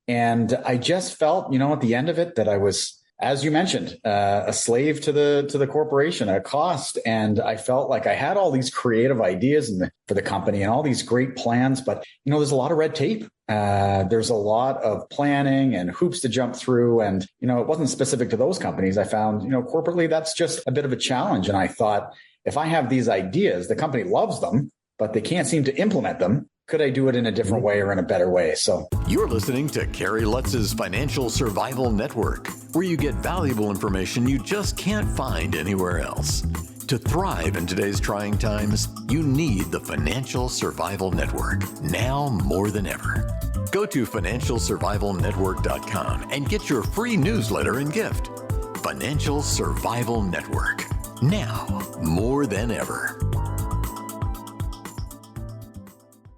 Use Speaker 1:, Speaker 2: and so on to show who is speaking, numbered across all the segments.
Speaker 1: And I just felt, at the end of it that I was, as you mentioned, a slave to the corporation, a cost. And I felt like I had all these creative ideas for the company and all these great plans, but there's a lot of red tape. There's a lot of planning and hoops to jump through. And, it wasn't specific to those companies. I found, corporately, that's just a bit of a challenge. And I thought, if I have these ideas, the company loves them, but they can't seem to implement them. Could I do it in a different way or in a better way? So
Speaker 2: you're listening to Kerry Lutz's Financial Survival Network, where you get valuable information you just can't find anywhere else. To thrive in today's trying times, you need the Financial Survival Network, now more than ever. Go to financialsurvivalnetwork.com and get your free newsletter and gift. Financial Survival Network, now more than ever.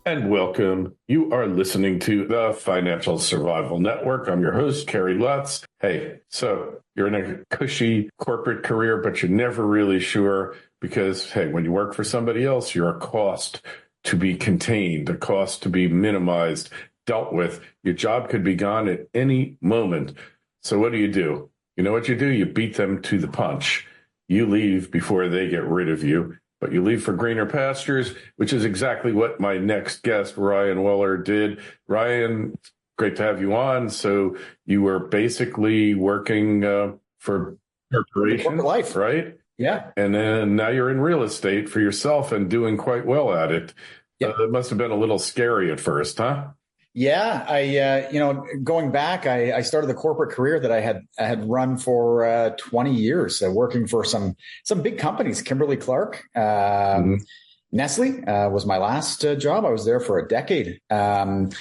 Speaker 3: And welcome. You are listening to the Financial Survival Network. I'm your host, Kerry Lutz. Hey, so you're in a cushy corporate career, but you're never really sure because, hey, when you work for somebody else, you're a cost to be contained, a cost to be minimized, dealt with. Your job could be gone at any moment. So what do? You know what you do? You beat them to the punch. You leave before they get rid of you. But you leave for greener pastures, which is exactly what my next guest, Ryan Weller, did. Ryan, great to have you on. So you were basically working for corporation
Speaker 1: life,
Speaker 3: right?
Speaker 1: Yeah.
Speaker 3: And then now you're in real estate for yourself and doing quite well at it. Yep. It must have been a little scary at first, huh?
Speaker 1: Yeah, I going back, I started the corporate career that I had run for 20 years, working for some big companies. Kimberly-Clark, Nestle was my last job. I was there for a decade, and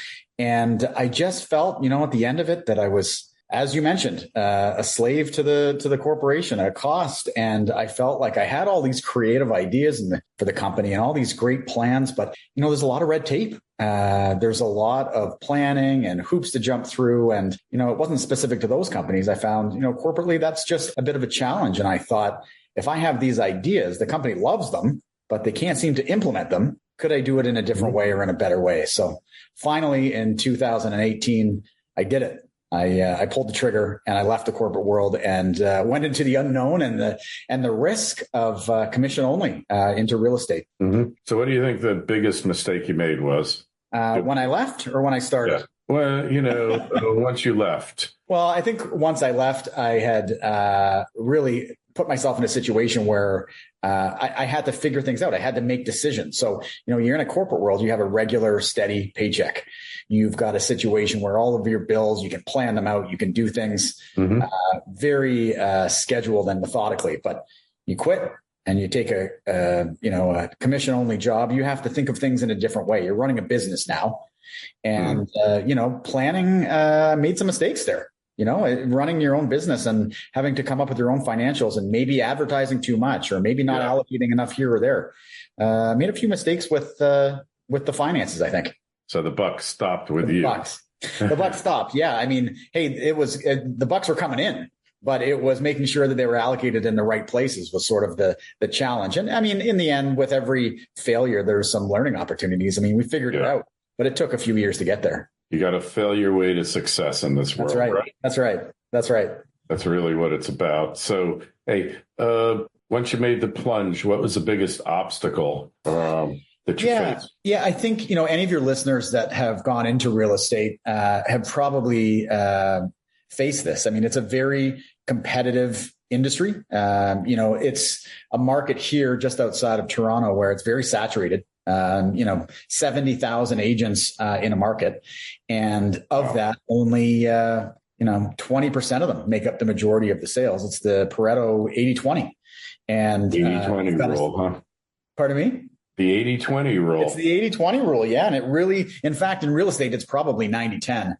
Speaker 1: I just felt, at the end of it, that I was, as you mentioned, a slave to the corporation, a cost. And I felt like I had all these creative ideas for the company and all these great plans, but there's a lot of red tape. There's a lot of planning and hoops to jump through. And, it wasn't specific to those companies. I found, corporately, that's just a bit of a challenge. And I thought, if I have these ideas, the company loves them, but they can't seem to implement them. Could I do it in a different way or in a better way? So finally, in 2018, I did it. I pulled the trigger and I left the corporate world and went into the unknown and the risk of commission only into real estate.
Speaker 3: Mm-hmm. So what do you think the biggest mistake you made was?
Speaker 1: When I left or when I started?
Speaker 3: Yeah. Well, once you left.
Speaker 1: Well, I think once I left, I had really put myself in a situation where I had to figure things out. I had to make decisions. So, you're in a corporate world, you have a regular, steady paycheck. You've got a situation where all of your bills, you can plan them out. You can do things very scheduled and methodically, but you quit and you take a commission only job. You have to think of things in a different way. You're running a business now. And, planning made some mistakes there. Running your own business and having to come up with your own financials and maybe advertising too much or maybe not allocating enough here or there. Made a few mistakes with the finances, I think.
Speaker 3: So the buck stopped with you.
Speaker 1: The buck stopped. Yeah. I mean, hey, the bucks were coming in, but it was making sure that they were allocated in the right places was sort of the challenge. And I mean, in the end, with every failure, there's some learning opportunities. I mean, we figured it out, but it took a few years to get there.
Speaker 3: You got to fail your way to success in this world.
Speaker 1: That's right. That's
Speaker 3: really what it's about. So, hey, once you made the plunge, what was the biggest obstacle that you faced?
Speaker 1: Yeah, I think, any of your listeners that have gone into real estate have probably faced this. I mean, it's a very competitive industry. It's a market here just outside of Toronto where it's very saturated. 70,000 agents in a market. And of that, only, 20% of them make up the majority of the sales. It's the Pareto 80-20. And
Speaker 3: 80-20 rule, huh?
Speaker 1: Pardon me?
Speaker 3: The 80-20 rule.
Speaker 1: It's the 80-20 rule. Yeah. And it really, in fact, in real estate, it's probably 90-10.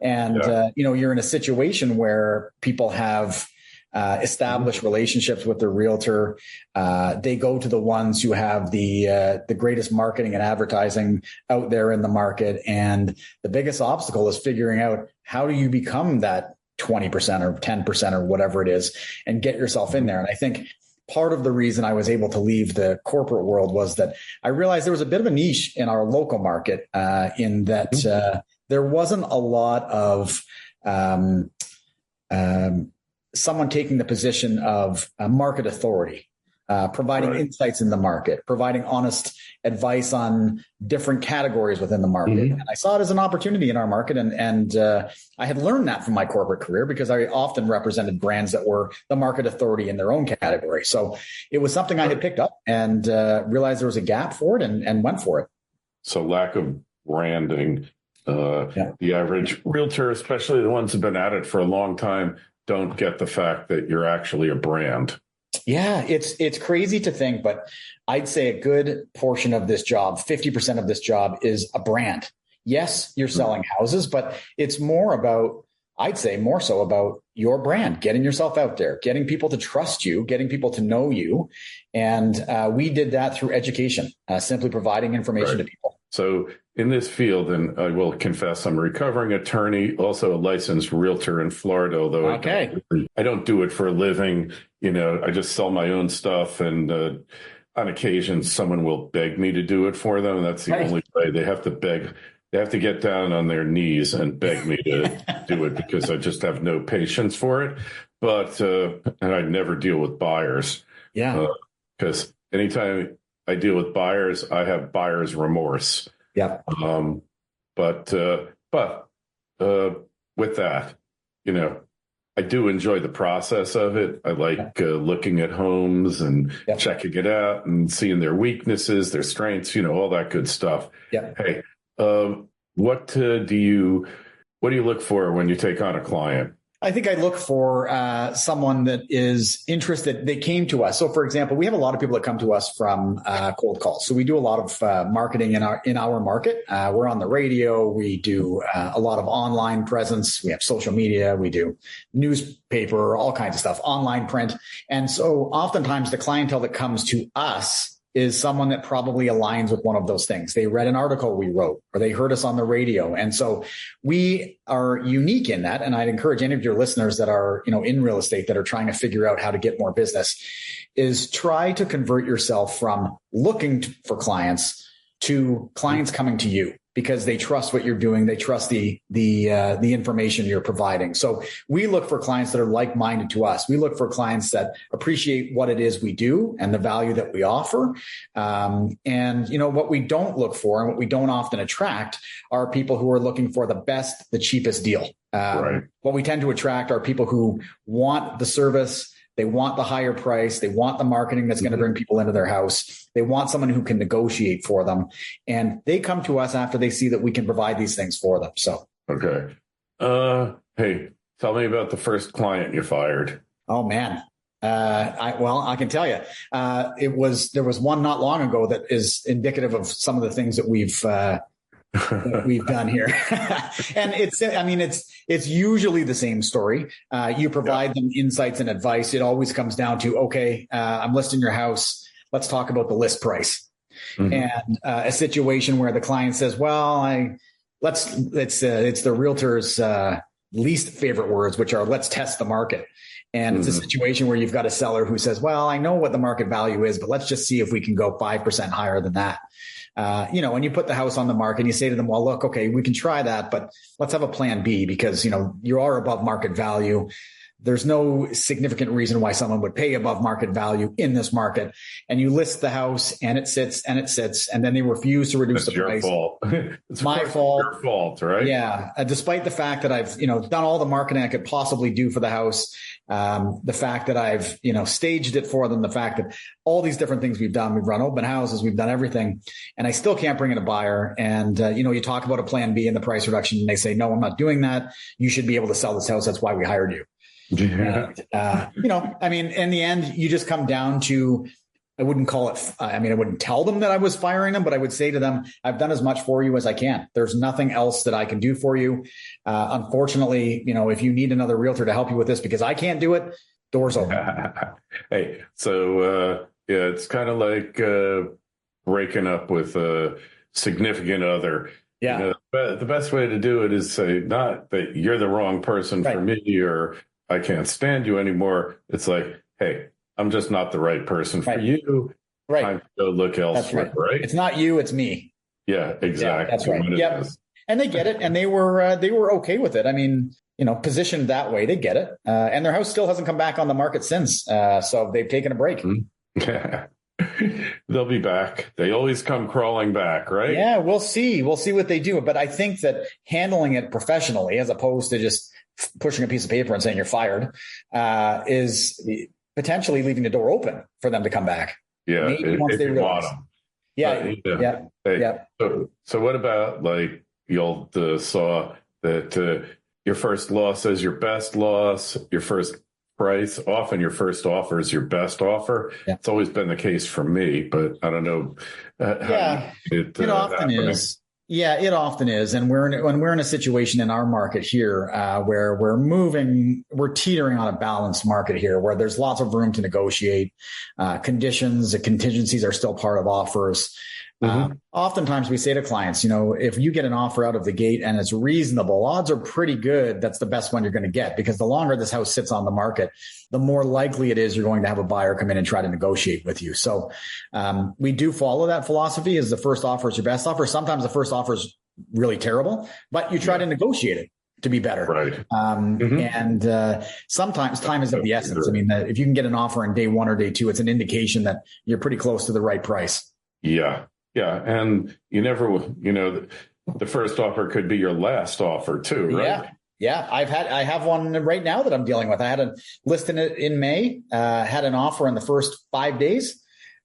Speaker 1: And, you're in a situation where people have established relationships with their realtor. They go to the ones who have the greatest marketing and advertising out there in the market. And the biggest obstacle is figuring out how do you become that 20% or 10% or whatever it is and get yourself in there. And I think part of the reason I was able to leave the corporate world was that I realized there was a bit of a niche in our local market in that there wasn't a lot of someone taking the position of market authority, providing insights in the market, providing honest advice on different categories within the market. And I saw it as an opportunity in our market. And I had learned that from my corporate career because I often represented brands that were the market authority in their own category. So it was something I had picked up and realized there was a gap for it and went for it.
Speaker 3: So lack of branding, the average realtor, especially the ones who've been at it for a long time, don't get the fact that you're actually a brand.
Speaker 1: Yeah, it's crazy to think, but I'd say a good portion of this job, 50% of this job, is a brand. Yes, you're selling houses, but it's more about, I'd say more so about your brand, getting yourself out there, getting people to trust you, getting people to know you. And we did that through education, simply providing information to people.
Speaker 3: So in this field, and I will confess, I'm a recovering attorney, also a licensed realtor in Florida, although I don't do it for a living. I just sell my own stuff. And on occasion, someone will beg me to do it for them. And that's the only way. They have to beg. They have to get down on their knees and beg me to do it because I just have no patience for it. But and I never deal with buyers. Yeah. Because anytime I deal with buyers, I have buyer's remorse. Yeah. But with that, I do enjoy the process of it. I like looking at homes and checking it out and seeing their weaknesses, their strengths, all that good stuff. Yeah. Hey, what do you look for when you take on a client?
Speaker 1: I think I look for someone that is interested. They came to us. So, for example, we have a lot of people that come to us from cold calls. So we do a lot of marketing in our market. We're on the radio. We do a lot of online presence. We have social media. We do newspaper, all kinds of stuff, online print. And so oftentimes the clientele that comes to us is someone that probably aligns with one of those things. They read an article we wrote, or they heard us on the radio. And so we are unique in that. And I'd encourage any of your listeners that are, in real estate that are trying to figure out how to get more business is try to convert yourself from looking for clients to clients coming to you, because they trust what you're doing. They trust the information you're providing. So we look for clients that are like-minded to us. We look for clients that appreciate what it is we do and the value that we offer. And what we don't look for and what we don't often attract are people who are looking for the best, the cheapest deal. What we tend to attract are people who want the service. They want the higher price. They want the marketing that's going to bring people into their house. They want someone who can negotiate for them. And they come to us after they see that we can provide these things for them. So,
Speaker 3: okay. Hey, tell me about the first client you fired.
Speaker 1: Oh, man. I can tell you, there was one not long ago that is indicative of some of the things that we've done here. And it's usually the same story. You provide them insights and advice. It always comes down to, okay, I'm listing your house. Let's talk about the list price. And a situation where the client says, well, it's the realtor's least favorite words, which are let's test the market. And it's a situation where you've got a seller who says, well, I know what the market value is, but let's just see if we can go 5% higher than that. And you put the house on the market and you say to them, well, look, okay, we can try that, but let's have a plan B because, you are above market value. There's no significant reason why someone would pay above market value in this market. And you list the house and it sits, and then they refuse to reduce the price.
Speaker 3: Fault.
Speaker 1: It's my fault.
Speaker 3: Your fault, right?
Speaker 1: Yeah. Despite the fact that I've, done all the marketing I could possibly do for the house. The fact that I've, staged it for them, the fact that all these different things we've done, we've run open houses, we've done everything, and I still can't bring in a buyer. And, you talk about a plan B and the price reduction and they say, no, I'm not doing that. You should be able to sell this house. That's why we hired you. And, in the end, you just come down to, I wouldn't call it, I wouldn't tell them that I was firing them, but I would say to them, I've done as much for you as I can. There's nothing else that I can do for you. Unfortunately, if you need another realtor to help you with this because I can't do it, doors open.
Speaker 3: Hey, so it's kind of like breaking up with a significant other. Yeah. The best way to do it is say, not that you're the wrong person for me or I can't stand you anymore. It's like, hey, I'm just not the right person for you. Right. Time to go look elsewhere, right?
Speaker 1: It's not you, it's me.
Speaker 3: Yeah, exactly.
Speaker 1: Yeah, that's right. Yep. And they get it. And they were okay with it. I mean, positioned that way, they get it. And their house still hasn't come back on the market since. So they've taken a break.
Speaker 3: They'll be back. They always come crawling back, right?
Speaker 1: Yeah, we'll see. We'll see what they do. But I think that handling it professionally, as opposed to just pushing a piece of paper and saying you're fired, is potentially leaving the door open for them to come back.
Speaker 3: Yeah, if you want them.
Speaker 1: Yeah.
Speaker 3: So what about like you'll saw that your first loss is your best loss, your first price, often your first offer is your best offer. Yeah. It's always been the case for me, but I don't know.
Speaker 1: It often is. Yeah, it often is. And when we're in a situation in our market here where we're teetering on a balanced market here, where there's lots of room to negotiate. Conditions, the contingencies are still part of offers. Oftentimes we say to clients, if you get an offer out of the gate and it's reasonable, odds are pretty good that's the best one you're going to get, because the longer this house sits on the market, the more likely it is you're going to have a buyer come in and try to negotiate with you. So we do follow that philosophy, is the first offer is your best offer. Sometimes the first offer is really terrible, but you try to negotiate it to be better.
Speaker 3: Right.
Speaker 1: And sometimes time is of the essence. I mean, if you can get an offer on day one or day two, it's an indication that you're pretty close to the right price.
Speaker 3: Yeah. Yeah. And you never, the first offer could be your last offer too, right?
Speaker 1: Yeah. I have one right now that I'm dealing with. I had a list in May, had an offer in the first 5 days,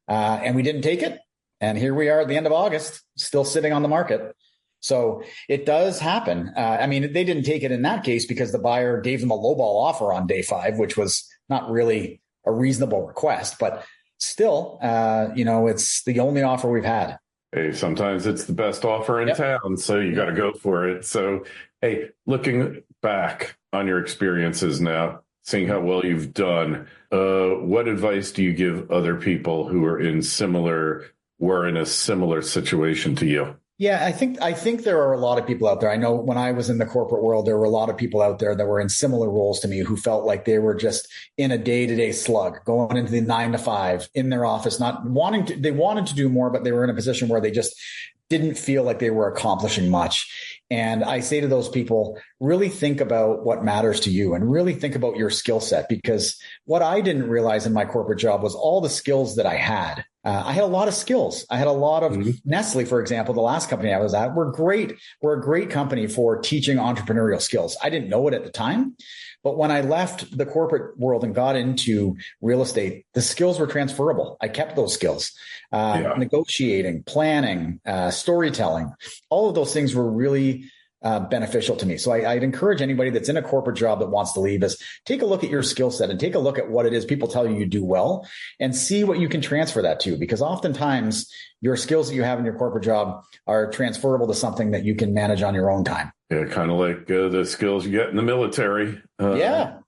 Speaker 1: and we didn't take it. And here we are at the end of August, still sitting on the market. So it does happen. I mean, they didn't take it in that case because the buyer gave them a lowball offer on day 5, which was not really a reasonable request, but still, it's the only offer we've had.
Speaker 3: Hey, sometimes it's the best offer in town, so you got to go for it. So, hey, looking back on your experiences now, seeing how well you've done, what advice do you give other people who are in a similar situation to you?
Speaker 1: Yeah, I think there are a lot of people out there. I know when I was in the corporate world, there were a lot of people out there that were in similar roles to me who felt like they were just in a day-to-day slug, going into the 9 to 5 in their office, they wanted to do more, but they were in a position where they just didn't feel like they were accomplishing much. And I say to those people, really think about what matters to you and really think about your skill set, because what I didn't realize in my corporate job was all the skills that I had. I had a lot of skills. I had a lot of Nestle, for example, the last company I was at, we're great. We're a great company for teaching entrepreneurial skills. I didn't know it at the time, but when I left the corporate world and got into real estate, the skills were transferable. I kept those skills, negotiating, planning, storytelling, all of those things were really beneficial to me. So I'd encourage anybody that's in a corporate job that wants to leave is take a look at your skill set and take a look at what it is people tell you do well and see what you can transfer that to, because oftentimes your skills that you have in your corporate job are transferable to something that you can manage on your own time.
Speaker 3: Yeah, kind of like the skills you get in the military.
Speaker 1: Yeah.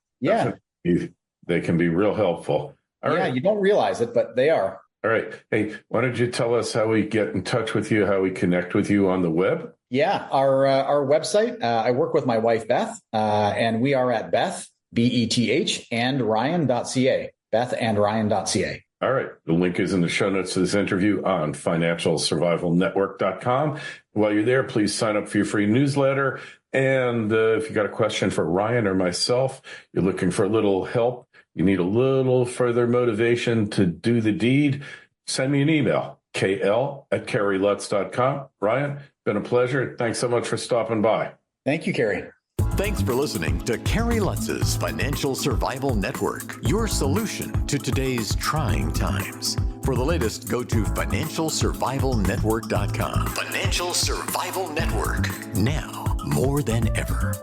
Speaker 3: They can be real helpful. All right.
Speaker 1: You don't realize it, but they are.
Speaker 3: All right. Hey, why don't you tell us how we get in touch with you, how we connect with you on the web?
Speaker 1: Yeah, our website, I work with my wife, Beth, and we are at Beth, BETH, and Ryan.ca, bethandryan.ca.
Speaker 3: All right. The link is in the show notes to this interview on financialsurvivalnetwork.com. While you're there, please sign up for your free newsletter. And if you got a question for Ryan or myself, you're looking for a little help, you need a little further motivation to do the deed, send me an email, kl@kerrylutz.com. Ryan, been a pleasure. Thanks so much for stopping by.
Speaker 1: Thank you, Kerry.
Speaker 2: Thanks for listening to Kerry Lutz's Financial Survival Network, your solution to today's trying times. For the latest, go to financialsurvivalnetwork.com. Financial Survival Network, now more than ever.